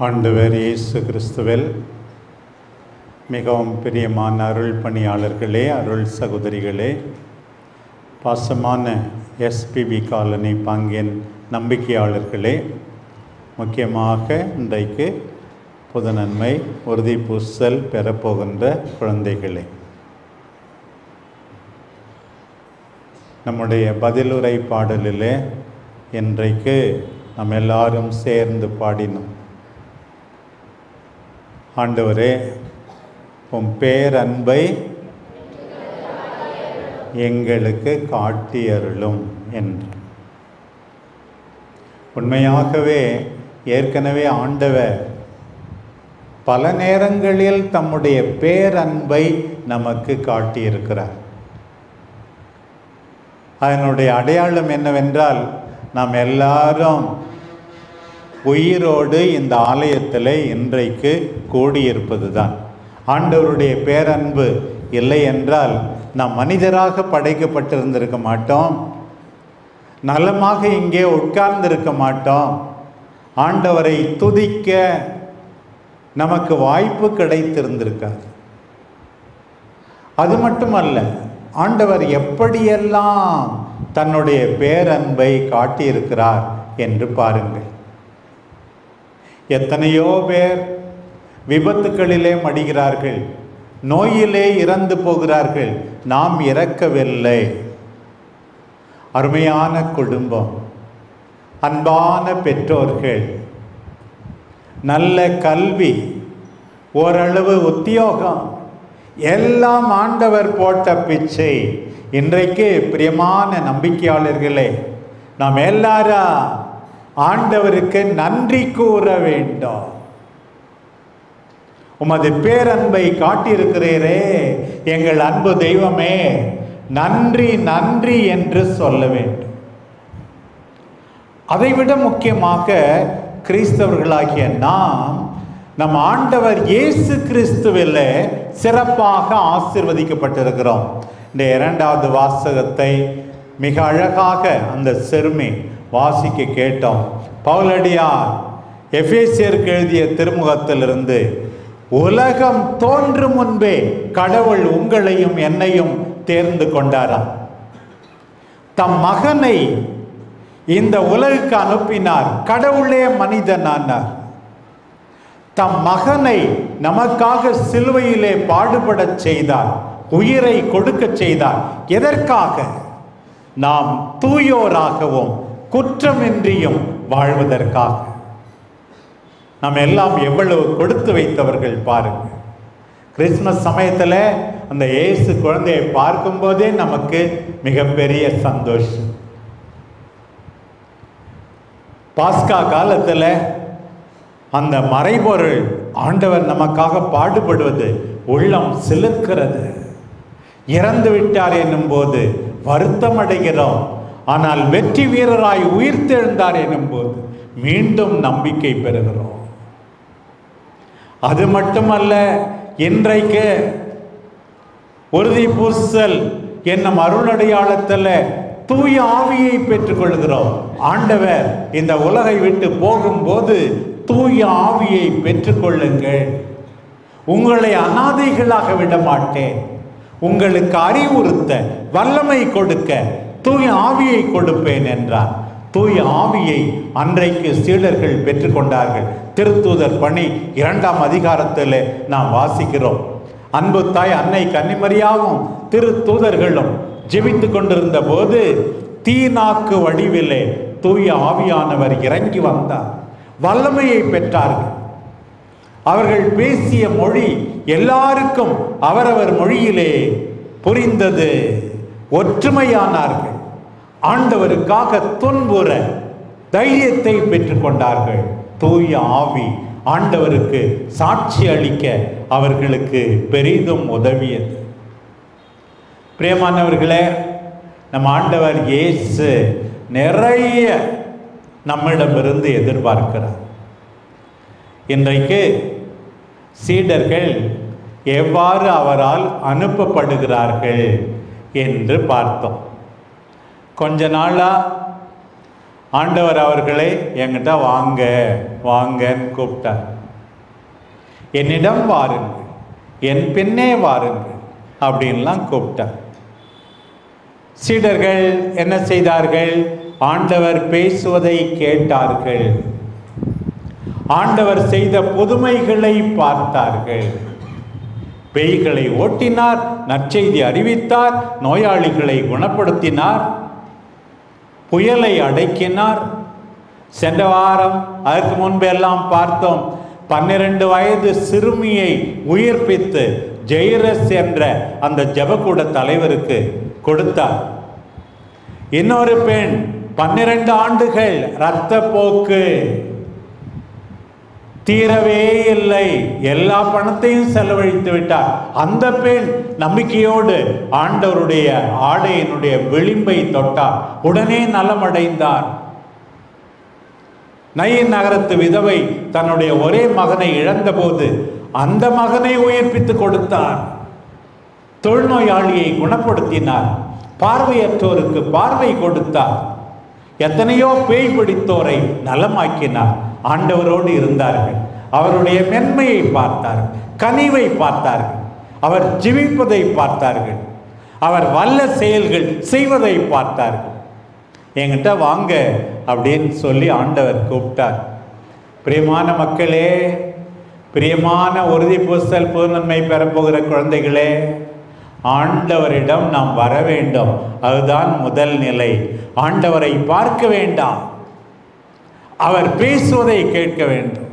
ஆண்டவர் இயேசு கிறிஸ்துவில் மிகவும் பிரியமான அருள் பணியாளர்களே, அருள் சகோதரிகளே, பாசமான எஸ்பிபி காலனி பாங்கின் நம்பிக்கையாளர்களே, முக்கியமாக இன்றைக்கு புது நன்மை உறுதி பூசல் பெறப்போகின்ற குழந்தைகளே, நம்முடைய பதிலுரை பாடலிலே இன்றைக்கு நாம் எல்லாரும் சேர்ந்து பாடினோம். ஆண்டவரே, உம் பேரன்பை எங்களுக்கு காட்டியருளும் என்று. உண்மையாகவே ஏற்கனவே ஆண்டவர் பல நேரங்களில் தம்முடைய பேரன்பை நமக்கு காட்டியிருக்கிறார். அதனுடைய அடையாளம் என்னவென்றால், நாம் எல்லாரும் உயிரோடு இந்த ஆலயத்தில் இன்றைக்கு கூடியிருப்பது தான். ஆண்டவருடைய பேரன்பு இல்லை என்றால் நாம் மனிதராக படைக்கப்பட்டிருந்திருக்க மாட்டோம், நலமாக இங்கே உட்கார்ந்திருக்க மாட்டோம், ஆண்டவரை துதிக்க நமக்கு வாய்ப்பு கிடைத்திருந்திருக்காது. அது மட்டுமல்ல, ஆண்டவர் எப்படியெல்லாம் தன்னுடைய பேரன்பை காட்டியிருக்கிறார் என்று பாருங்கள். எத்தனையோ பேர் விபத்துக்களிலே மடிகிறார்கள், நோயிலே இறந்து போகிறார்கள். நாம் இறக்கவில்லை. அருமையான குடும்பம், அன்பான பெற்றோர்கள், நல்ல கல்வி, ஓரளவு உத்தியோகம், எல்லாம் ஆண்டவர் போட்ட பிச்சை. இன்றைக்கு பிரியமான நம்பிக்கையாளர்களே, நாம் எல்லாரும் ஆண்டவருக்கு நன்றி கூற வேண்டும். உமது பேரன்பை காட்டியிருக்கிறீரே எங்கள் அன்பு தெய்வமே, நன்றி நன்றி என்று சொல்ல வேண்டும். அதைவிட முக்கியமாக கிறிஸ்தவர்களாகிய நாம் நம் ஆண்டவர் இயேசு கிறிஸ்துவில் சிறப்பாக ஆசீர்வதிக்கப்பட்டிருக்கிறோம். இந்த இரண்டாவது வாசகத்தை மிக அழகாக அந்த சிறுமி வாசிக்க கேட்டோம். பவுலடியார் எபேசியருக்கு எழுதிய திருமுகத்திலிருந்து, உலகம் தோன்றும் முன்பே கடவுள் உங்களையும் என்னையும் தேர்ந்து கொண்டாராம். தம் மகனை இந்த உலகுக்கு அனுப்பினார். கடவுளே மனிதனானார். தம் மகனை நமக்காக சிலுவையிலே பாடுபடச் செய்தார், உயிரை கொடுக்க செய்தார். எதற்காக? நாம் தூயோராகவும் குற்றமின்றியும் வாழ்வதற்காக. நாம் எல்லாம் எவ்வளவு கொடுத்து வைத்தவர்கள் பாருங்கள். கிறிஸ்துமஸ் சமயத்தில் அந்த இயேசு குழந்தையை பார்க்கும்போதே நமக்கு மிகப்பெரிய சந்தோஷம். பாஸ்கா காலத்தில் அந்த மறைபொருள் ஆண்டவர் நமக்காக பாடுபடுவது உள்ளம் சிலிர்க்கிறது. இறந்து விட்டார் என்னும் போது வருத்தம் அடைகிறோம். ஆனால் வெற்றி வீரராய் உயிர்த்தெழுந்தார் எனும் போது மீண்டும் நம்பிக்கை பெறுகிறோம். அது மட்டுமல்ல, இன்றைக்கு உறுதி பூசல் என்னும் அருளடையாளத்தில் தூய ஆவியை பெற்றுக்கொள்கிறோம். ஆண்டவர் இந்த உலகை விட்டு போகும்போது தூய ஆவியை பெற்றுக்கொள்ளுங்கள், உங்களை அனாதைகளாக விட மாட்டேன், உங்களுக்கு அறிவுறுத்த வல்லமை கொடுக்க தூய ஆவியை கொடுப்பேன் என்றார். தூய ஆவியை அன்றைக்கு சீடர்கள் பெற்றுக்கொண்டார்கள். திருத்தூதர் பணி 2ஆம் அதிகாரத்தில் நாம் வாசிக்கிறோம். அன்பு தாய் அன்னை கன்னிமரியாவும் திருத்தூதர்களும் ஜெபித்து கொண்டிருந்த போது தீநாக்கு வடிவிலே தூய ஆவியானவர் இறங்கி வந்தார். வல்லமையை பெற்றார்கள். அவர்கள் பேசிய மொழி எல்லாருக்கும் அவரவர் மொழியிலே புரிந்தது. ஒற்றுமையானார்கள். ஆண்டவருக்காக துன்புற தைரியத்தை பெற்றுக்கொண்டார்கள். தூய ஆவி ஆண்டவருக்கு சாட்சி அளிக்க அவர்களுக்கு பெரிதும் உதவியது. பிரியமானவர்களே, நம் ஆண்டவர் இயேசு நிறைய நம்மிடமிருந்து எதிர்பார்க்கிறார். இன்றைக்கு சீடர்கள் எவ்வாறு அவரால் அனுப்பப்படுகிறார்கள் என்று பார்த்தோம். கொஞ்ச நாளாக ஆண்டவர் அவர்களை என்கிட்ட வாங்க வாங்கன்னு கூப்பிட்டார். என்னிடம் வாருங்கள், என் பின்னே வாருங்கள் அப்படின்லாம் கூப்பிட்டார். சீடர்கள் என்ன செய்தார்கள்? ஆண்டவர் பேசுவதை கேட்டார்கள். ஆண்டவர் செய்த புதுமைகளை பார்த்தார்கள். பேய்களை ஓட்டினார், நற்செய்தி அறிவித்தார், நோயாளிகளை குணப்படுத்தினார், புயலை அடக்கினார். சென்ற வாரம் அதற்கு முன்பு எல்லாம் பார்த்தோம். 12 வயது சிறுமியை உயிர்ப்பித்து ஜெயரஸ் என்ற அந்த ஜெபக்கூட தலைவருக்கு கொடுத்தார். இன்னொரு பெண் 12 ஆண்டுகள் இரத்த போக்கு தீரவே இல்லை, எல்லா பணத்தையும் செலவழித்து விட்டார். அந்த பெண் நம்பிக்கையோடு ஆண்டவருடைய ஆடையினுடைய விளிம்பை தொட்டார், உடனே நலமடைந்தார். நயின் நகரத்து விதவை தன்னுடைய ஒரே மகனை இழந்தபோது அந்த மகனை உயிர்ப்பித்து கொடுத்தார். தொழுநோயாளியை குணப்படுத்தினார், பார்வையற்றோருக்கு பார்வை கொடுத்தார், எத்தனையோ பேய் பிடித்தோரை நலமாக்கினார். ஆண்டவரோடு இருந்தார்கள், அவருடைய மென்மையை பார்த்தார்கள், கனிவை பார்த்தார்கள், அவர் ஜெபிப்பதை பார்த்தார்கள், அவர் வல்ல செயல்கள் செய்வதை பார்த்தார்கள். என்கிட்ட வாங்க அப்படின்னு சொல்லி ஆண்டவர் கூப்பிட்டார். பிரியமான மக்களே, பிரியமான உறுதி பூசல் புதுநன்மை பெறப்போகிற குழந்தைகளே, ஆண்டவரிடம் நாம் வர வேண்டும். அதுதான் முதல் நிலை. ஆண்டவரை பார்க்க வேண்டாம், அவர் பேசுவதை கேட்க வேண்டும்.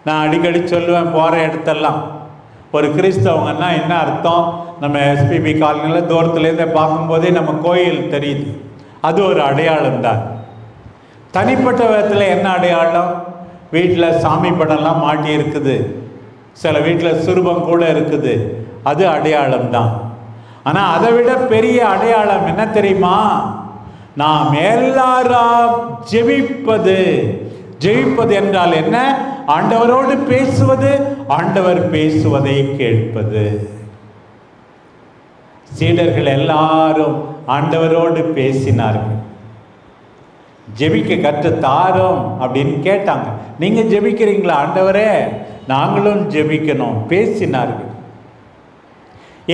நான் அடிக்கடி சொல்லுவேன், போகிற இடத்தெல்லாம் ஒரு கிறிஸ்தவங்கன்னா என்ன அர்த்தம்? நம்ம எஸ்பிபி காலனியில் தூரத்துலேருந்தே பார்க்கும்போதே நம்ம கோயில் தெரியுது, அது ஒரு அடையாளம் தான். தனிப்பட்ட விதத்தில் என்ன அடையாளம்? வீட்டில் சாமி படம்லாம் மாட்டி இருக்குது, சில வீட்டில் சுரூபம் கூட இருக்குது, அது அடையாளம் தான். ஆனால் அதை விட பெரிய அடையாளம் என்ன தெரியுமா? நாம் எல்லாரும் ஜெபிப்பது. ஜெபிப்பது என்றால் என்ன? ஆண்டவரோடு பேசுவது, ஆண்டவர் பேசுவதை கேட்பது. சீடர்கள் எல்லாரும் ஆண்டவரோடு பேசினார்கள். ஜெபிக்க கற்று தாரோம் அப்படின்னு கேட்டாங்க. நீங்க ஜெபிக்கிறீங்களா ஆண்டவரே? நாங்களும் ஜெபிக்கணும். பேசினார்கள்.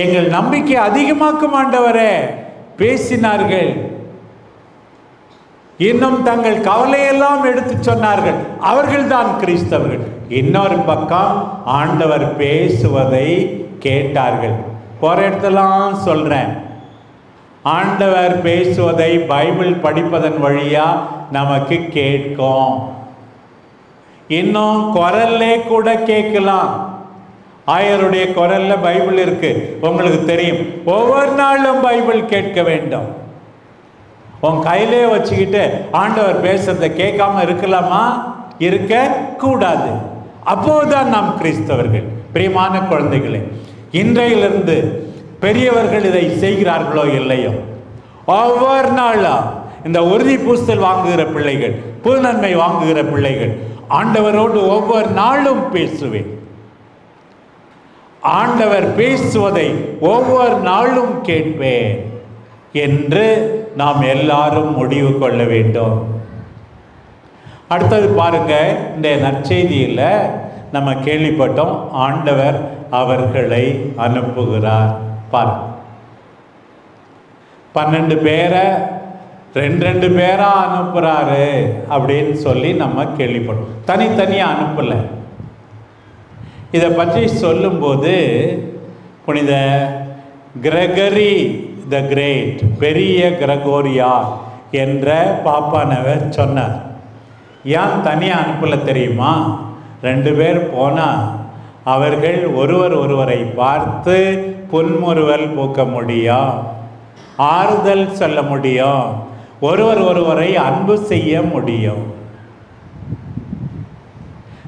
எங்கள் நம்பிக்கை அதிகமாக்கும் ஆண்டவரே. பேசினார்கள். இன்னும் தங்கள் கவலையெல்லாம் எடுத்து சொன்னார்கள். அவர்கள்தான் கிறிஸ்தவர்கள். இன்னொரு பக்கம் ஆண்டவர் பேசுவதை கேட்டார்கள். போற இடத்தெல்லாம் சொல்றேன், ஆண்டவர் பேசுவதை பைபிள் படிப்பதன் வழியா நமக்கு கேட்கும். இன்னும் குரல்லே கூட கேட்கலாம். ஆயருடைய குரல்ல பைபிள் இருக்கு, உங்களுக்கு தெரியும். ஒவ்வொரு நாளும் பைபிள் கேட்க வேண்டும். உன் கையிலே வச்சுக்கிட்டு ஆண்டவர் பேசுறதை கேட்காம இருக்கலாமா? இருக்க கூடாது. அப்போதுதான் நாம் கிறிஸ்தவர்கள். பிரியமான குழந்தைகளே, இன்றையிலிருந்து பெரியவர்கள் இதை செய்கிறார்களோ இல்லையோ, ஒவ்வொரு நாளும் இந்த உறுதி பூசல் வாங்குகிற பிள்ளைகள், புது நன்மை வாங்குகிற பிள்ளைகள், ஆண்டவரோடு ஒவ்வொரு நாளும் பேசுவேன். ஆண்டவர் பேசுவதை ஒவ்வொரு நாளும் கேட்பேன் என்று நாம் எல்லாரும் முடிவு கொள்ள வேண்டும். அடுத்தது பாருங்க, இந்த நற்செய்தியில் நம்ம கேள்விப்பட்டோம், ஆண்டவர் அவர்களை அனுப்புகிறார். பாருங்க, 12 பேரை 2 பேரா அனுப்புறாரு அப்படின்னு சொல்லி நம்ம கேள்விப்பட்டோம். தனித்தனியா அனுப்பல. இதை பற்றி சொல்லும்போது புனித கிரகரி த கிரேட், பெரிய கிரகோரியா என்ற பாப்பானவர் சொன்னார். ஏன் தனியாக அனுப்பல தெரியுமா? 2 பேர் போனால் அவர்கள் ஒருவரை பார்த்து புன்முறுவல் பூக்க முடியும், ஆறுதல் சொல்ல முடியும், ஒருவரை அன்பு செய்ய முடியும்.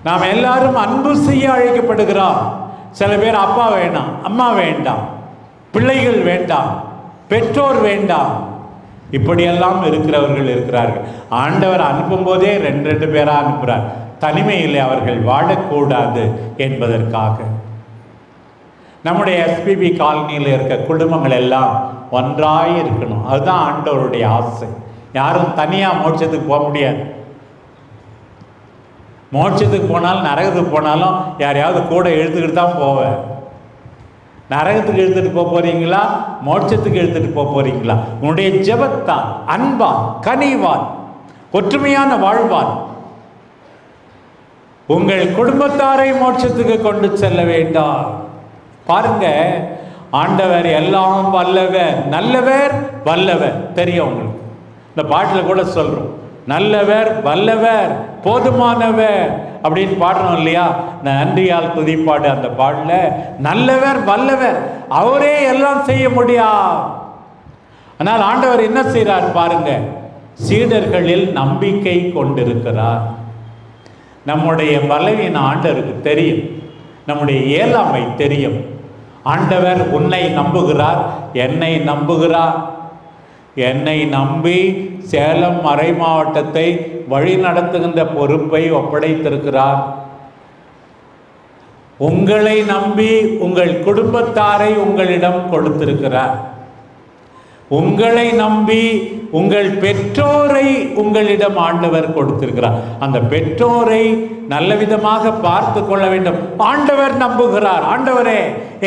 நாம் எல்லாரும் அன்பு செய்ய அழைக்கப்படுகிறோம். சில பேர் அப்பா வேண்டாம், அம்மா வேண்டாம், பிள்ளைகள் வேண்டாம், பெற்றோர் வேண்டாம், இப்படியெல்லாம் இருக்கிறவர்கள் இருக்கிறார்கள். ஆண்டவர் அனுப்பும் போதே 2 பேரா அனுப்புகிறார். தனிமையில் அவர்கள் வாழக்கூடாது என்பதற்காக. நம்முடைய எஸ்பிபி காலனியில் இருக்க குடும்பங்கள் எல்லாம் ஒன்றாய் இருக்கணும். அதுதான் ஆண்டவருடைய ஆசை. யாரும் தனியாக மோட்சத்துக்கு போக முடியாது. மோட்சத்துக்கு போனாலும் நரகத்துக்கு போனாலும் யாரையாவது கூட இழுத்துக்கிட்டு தான் போவேன். நரகத்துக்கு இழுத்துட்டு போக போறீங்களா, மோட்சத்துக்கு இழுத்துட்டு போக போறீங்களா? உன்னுடைய ஜெபத்தால், அன்பால், கனிவால், ஒற்றுமையான வாழ்வால் உங்கள் குடும்பத்தாரை மோட்சத்துக்கு கொண்டு செல்ல வேண்டாம். பாருங்க, ஆண்டவர் எல்லாம் வல்லவர், நல்லவர், வல்லவர். தெரியும் உங்களுக்கு, இந்த பாட்டில் கூட சொல்றோம், நல்லவர், வல்லவர், போதுமானவர் அப்படின்னு பாடுறோம் இல்லையா? இந்த நன்றியால் துதிப்பாடு அந்த பாடல நல்லவர், வல்லவர், அவரே எல்லாம் செய்ய முடியாது. ஆனால் ஆண்டவர் என்ன செய்கிறார் பாருங்க, சீடர்களில் நம்பிக்கை கொண்டிருக்கிறார். நம்முடைய பலவீன ஆண்டவருக்கு தெரியும், நம்முடைய இயலாமை தெரியும். ஆண்டவர் உன்னை நம்புகிறார், என்னை நம்புகிறார். என்னை நம்பி சேலம் மறை மாவட்டத்தை வழி நடத்துகின்ற பொறுப்பை ஒப்படைத்திருக்கிறார். உங்களை நம்பி உங்கள் குடும்பத்தாரை உங்களிடம் கொடுத்திருக்கிறார். உங்களை நம்பி உங்கள் பெற்றோரை உங்களிடம் ஆண்டவர் கொடுத்திருக்கிறார். அந்த பெற்றோரை நல்ல விதமாக பார்த்து கொள்ள வேண்டும். ஆண்டவர் நம்புகிறார். ஆண்டவரே,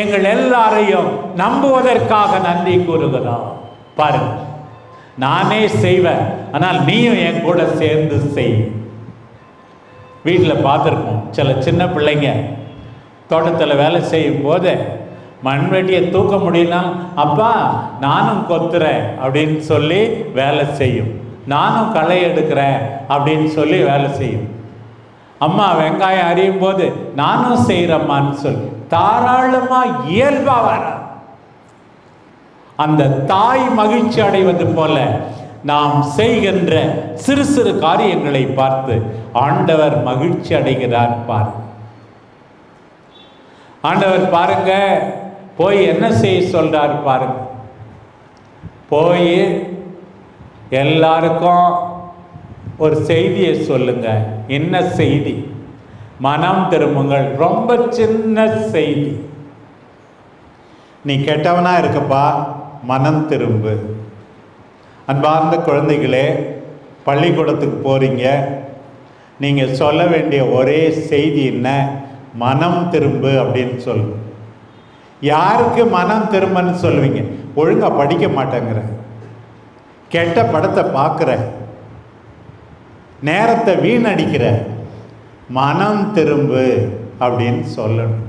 எங்கள் எல்லாரையும் நம்புவதற்காக நன்றி கூறுகிறார். பாருங்க, நானே செய்வேன், ஆனால் நீயும் என் கூட சேர்ந்து செய். வீட்டில் பார்த்துருக்கோம், சில சின்ன பிள்ளைங்க தோட்டத்தில் வேலை செய்யும் போது மண்வெட்டியை தூக்க முடியலாம், அப்பா நானும் கொத்துறேன் அப்படின்னு சொல்லி வேலை செய்யும். நானும் களை எடுக்கிறேன் அப்படின்னு சொல்லி வேலை செய்யும். அம்மா வெங்காயம் அறியும் போது நானும் செய்கிறம்மான்னு சொல்லி தாராளமாக இயல்பாக வர அந்த தாய் மகிழ்ச்சி அடைவது போல நாம் செய்கின்ற சிறு சிறு காரியங்களை பார்த்து ஆண்டவர் மகிழ்ச்சி அடைகிறார். பாரு, ஆண்டவர் பாருங்க, போய் என்ன செய்ய சொல்றார் பாருங்க. போய் எல்லாருக்கும் ஒரு செய்தியை சொல்லுங்க. என்ன செய்தி? மனம் திரும்புங்கள். ரொம்ப சின்ன செய்தி. நீ கெட்டவனா இருக்கப்பா, மனம் திரும்பு. அன்பார்ந்த குழந்தைகளே, பள்ளிக்கூடத்துக்கு போறீங்க, நீங்க சொல்ல வேண்டிய ஒரே செய்தி என்ன? மனம் திரும்பு அப்படின்னு சொல்லுங்க. யாருக்கு மனம் திரும்பன்னு சொல்லுவீங்க? ஒழுங்கா படிக்க மாட்டேங்கிற, கெட்ட படத்தை பார்க்குற, நேரத்தை வீணடிக்கிற, மனம் திரும்பு அப்படின்னு சொல்லணும்.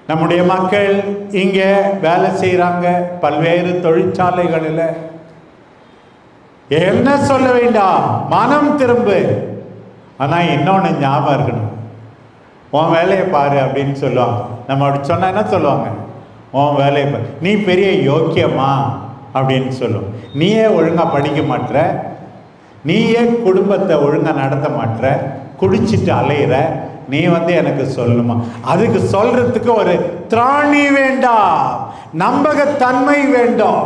நம்முடைய மக்கள் இங்கே வேலை செய்கிறாங்க, பல்வேறு தொழிற்சாலைகளில். என்ன சொல்ல வேண்டாம்? மனம் திரும்பு. ஆனால் இன்னொன்று ஞாபகம் இருக்கணும், உன் வேலையை பாரு அப்படின்னு சொல்லுவாங்க. நம்ம அப்படி சொன்னா என்ன சொல்லுவாங்க? உன் வேலையை பாரு, நீ பெரிய யோக்கியமா அப்படின்னு சொல்லுவோம். நீயே ஒழுங்காக படிக்க மாட்டுற, நீயே குடும்பத்தை ஒழுங்காக நடத்த மாட்டுற, குடிச்சிட்டு அலையிற, நீ எனக்கு சொல்லணுமா? அதுக்கு சொல்றதுக்கு ஒரு திராணி வேண்டாம், நம்பகத்தன்மை வேண்டும்.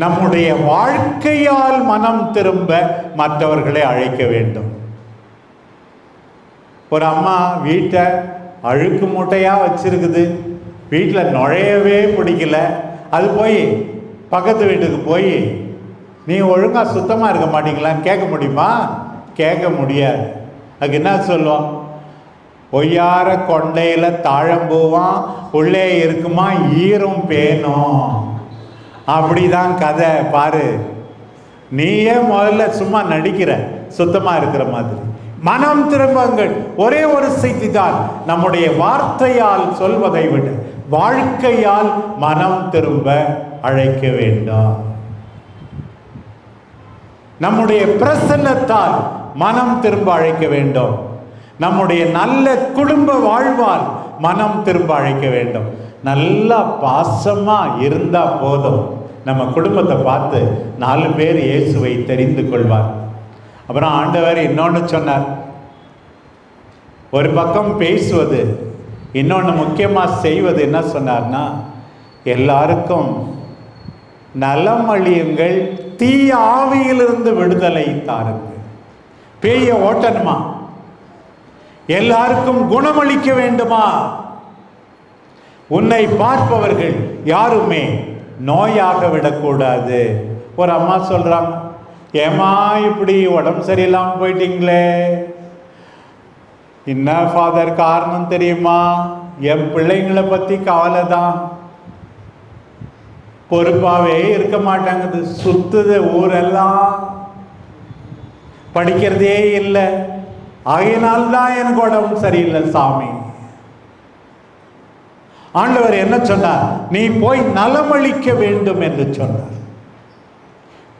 நம்முடைய வாழ்க்கையால் மனம் திரும்ப மற்றவர்களை அழைக்க வேண்டும். ஒரு அம்மா வீட்டை அழுக்கு மூட்டையா வச்சிருக்குது, வீட்டில் நுழையவே பிடிக்கல. அது போய் பக்கத்து வீட்டுக்கு போய் நீ ஒழுங்கா சுத்தமாக இருக்க மாட்டீங்களான்னு கேட்க முடியுமா? கேட்க முடியாது. அதுக்கு என்ன சொல்லுவோம்? ஒய்யார கொண்டையில் தாழம்பூவான், உள்ளே இருக்குமா ஈரும் பேனும். அப்படிதான் கதை. பாரு, நீயே முதல்ல சும்மா நடிக்கிற சுத்தமாக இருக்கிற மாதிரி. மனம் திரும்புங்கள். ஒரே ஒரு செய்தி தான், நம்முடைய வார்த்தையால் சொல்வதை விட வாழ்க்கையால் மனம் திரும்ப அழைக்க வேண்டாம். நம்முடைய பிரசன்னத்தால் மனம் திரும்ப அழைக்க வேண்டும். நம்முடைய நல்ல குடும்ப வாழ்வால் மனம் திரும்ப அழைக்க வேண்டும். நல்லா பாசமா இருந்தா போதும், நம்ம குடும்பத்தை பார்த்து 4 பேர் இயேசுவை தெரிந்து கொள்வார். அப்புறம் ஆண்டவர் இன்னொன்று சொன்னார். ஒரு பக்கம் பேசுவது, இன்னொன்று முக்கியமாக செய்வது. என்ன சொன்னார்னா, எல்லாருக்கும் நலம் அழியுங்கள், தீய ஆவியிலிருந்து விடுதலை தாருங்கள். பேய ஓட்டணுமா? எல்லாருக்கும் குணமளிக்க வேண்டுமா? உன்னை பார்ப்பவர்கள் யாருமே நோயாக விடக்கூடாது. ஒரு அம்மா சொல்கிறாங்க, ஏமா இப்படி உடம்பு சரியில்லாமல் போயிட்டீங்களே? என்ன ஃபாதர் காரணம் தெரியுமா? என் பிள்ளைங்களை பற்றி கவலை தான், பொறுப்பாகவே இருக்க மாட்டாங்குது, சுத்துது ஊரெல்லாம், படிக்கிறதே இல்லை, ஆகையினால்தான் எனக்கு உடம்பு சரியில்லை சாமி. ஆண்டவர் என்ன சொன்னார்? நீ போய் நலமளிக்க வேண்டும் என்று சொன்னார்,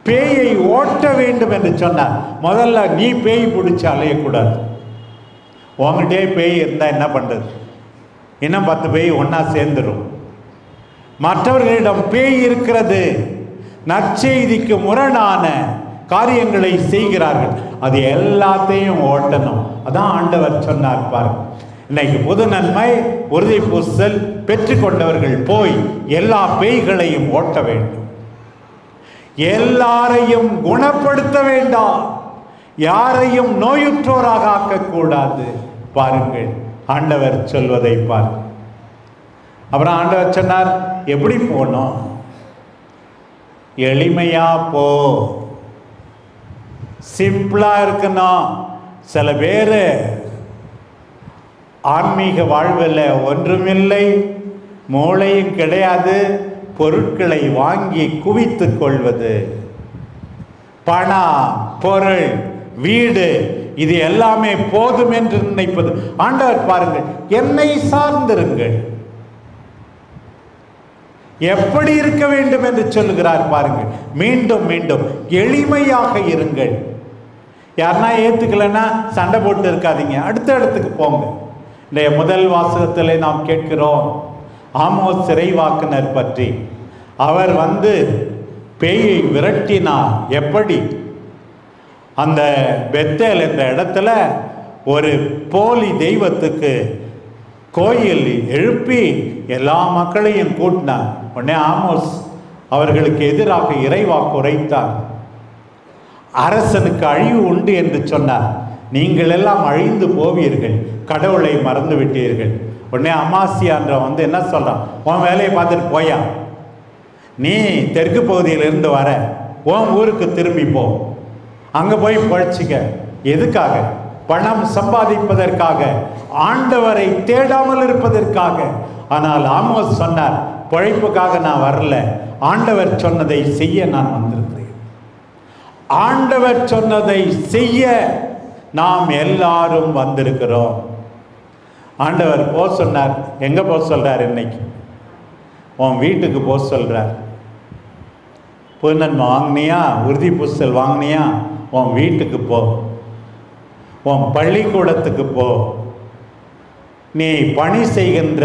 பேயை ஓட்ட வேண்டும் என்று சொன்னார். முதல்ல நீ பேய் பிடிச்சி அலையக்கூடாது. உங்ககிட்டே பேய் இருந்தால் என்ன பண்ணுறது? இன்னும் 10 பேய் ஒன்றா சேர்ந்துடும். மற்றவர்களிடம் பேய் இருக்கிறது, நற்செய்திக்கு முரணான காரியங்களை செய்கிறார்கள், அது எல்லாத்தையும் ஓட்டணும். அதான் ஆண்டவர் சொன்னார் பாருங்க. இன்னைக்கு புது நன்மை உறுதி பூசல் பெற்றுக்கொண்டவர்கள் போய் எல்லா பேய்களையும் ஓட்ட வேண்டும், எல்லாரையும் குணப்படுத்த வேண்டாம், யாரையும் நோயுற்றோராக ஆக்கக்கூடாது. பாருங்கள் ஆண்டவர் சொல்வதை பாருங்கள். அப்புறம் ஆண்டவர் சொன்னார், எப்படி போனோம்? எளிமையா போ, சிம்பிளா இருக்கணும். சில பேர் ஆன்மீக வாழ்வில் ஒன்றுமில்லை, மூளையும் கிடையாது, பொருட்களை வாங்கி குவித்து கொள்வது, பணம், பொருள், வீடு, இது எல்லாமே போதும் என்று நினைப்பது. ஆண்டவர் பாருங்கள், என்னை சார்ந்திருங்கள், எப்படி இருக்க வேண்டும் என்று சொல்லுகிறார் பாருங்கள். மீண்டும் மீண்டும் எளிமையாக இருங்கள். யாருன்னா ஏத்துக்கலன்னா சண்டை போட்டு இருக்காதீங்க, அடுத்த இடத்துக்கு போங்க. இந்த முதல் வாசகத்தில் நாம் கேட்கிறோம் ஆமோஸ் சிறைவாக்கினர் பற்றி. அவர் பேயை விரட்டினார். எப்படி? அந்த பெத்தேல் என்ற இடத்துல ஒரு போலி தெய்வத்துக்கு கோயில் எழுப்பி எல்லா மக்களையும் கூட்டினார். உடனே ஆமோஸ் அவர்களுக்கு எதிராக இறைவாக்கு உரைத்தார். அரசனுக்கு அழிவு உண்டு என்று சொன்னார். நீங்கள் எல்லாம் அழிந்து போவீர்கள், கடவுளை மறந்து விட்டீர்கள். உடனே அமாசியான்ற என்ன சொல்றான்? உன் வேலையை பார்த்துட்டு போயா, நீ தெற்கு பகுதியிலிருந்து வர, உன் ஊருக்கு திரும்பி போ, அங்கே போய் பழிச்சிக்க. எதுக்காக? பணம் சம்பாதிப்பதற்காக, ஆண்டவரை தேடாமல் இருப்பதற்காக. ஆனால் ஆமோஸ் சொன்னார், பழைப்புக்காக நான் வரல, ஆண்டவர் சொன்னதை செய்ய நான் வந்திருக்கிறேன். ஆண்டவர் சொன்னதை செய்ய நாம் எல்லாரும் வந்திருக்கிறோம். ஆண்டவர் போ சொன்னார். எங்க போ சொல்றார்? இன்னைக்கு உன் வீட்டுக்கு போ சொல்றார். புதுநன்மை வாங்கினியா, உறுதி பூசல் வாங்கினியா, உன் வீட்டுக்கு போ, உன் பள்ளிக்கூடத்துக்கு போ, நீ பணி செய்கின்ற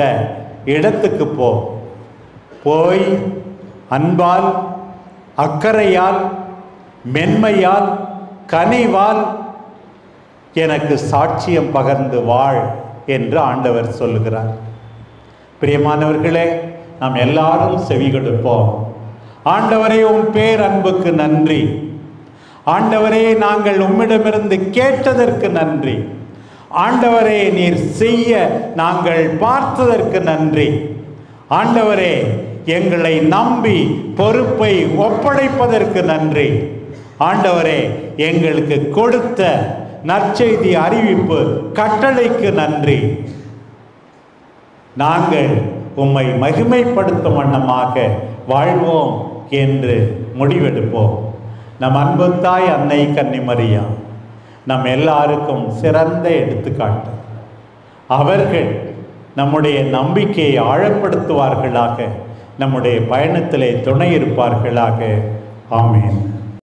இடத்துக்கு போ. போய் அன்பால், அக்கறையால், மென்மையால், கனிவால் எனக்கு சாட்சியம் பகர்ந்து வாழ் என்று ஆண்டவர் சொல்லுகிறார். பிரியமானவர்களே, நாம் எல்லாரும் செவி கொடுப்போம். ஆண்டவரே, உம் பேர் அன்புக்கு நன்றி. ஆண்டவரே, நாங்கள் உம்மிடமிருந்து கேட்டதற்கு நன்றி. ஆண்டவரே, நீர் செய்ய நாங்கள் பார்த்ததற்கு நன்றி. ஆண்டவரே, எங்களை நம்பி பொறுப்பை ஒப்படைப்பதற்கு நன்றி. ஆண்டவரே, எங்களுக்கு கொடுத்த நற்செய்தி அறிவிப்பு கட்டளைக்கு நன்றி. நாங்கள் உம்மை மகிமைப்படுத்தும் வண்ணமாக வாழ்வோம் என்று முடிவெடுப்போம். நம் அன்பு தாய் அன்னை கன்னிமரியா நம் எல்லாருக்கும் சிறந்த எடுத்துக்காட்டு. அவர்கள் நம்முடைய நம்பிக்கையை ஆழப்படுத்துவார்களாக, நம்முடைய பயணத்திலே துணை இருப்பார்களாக. ஆமேன்.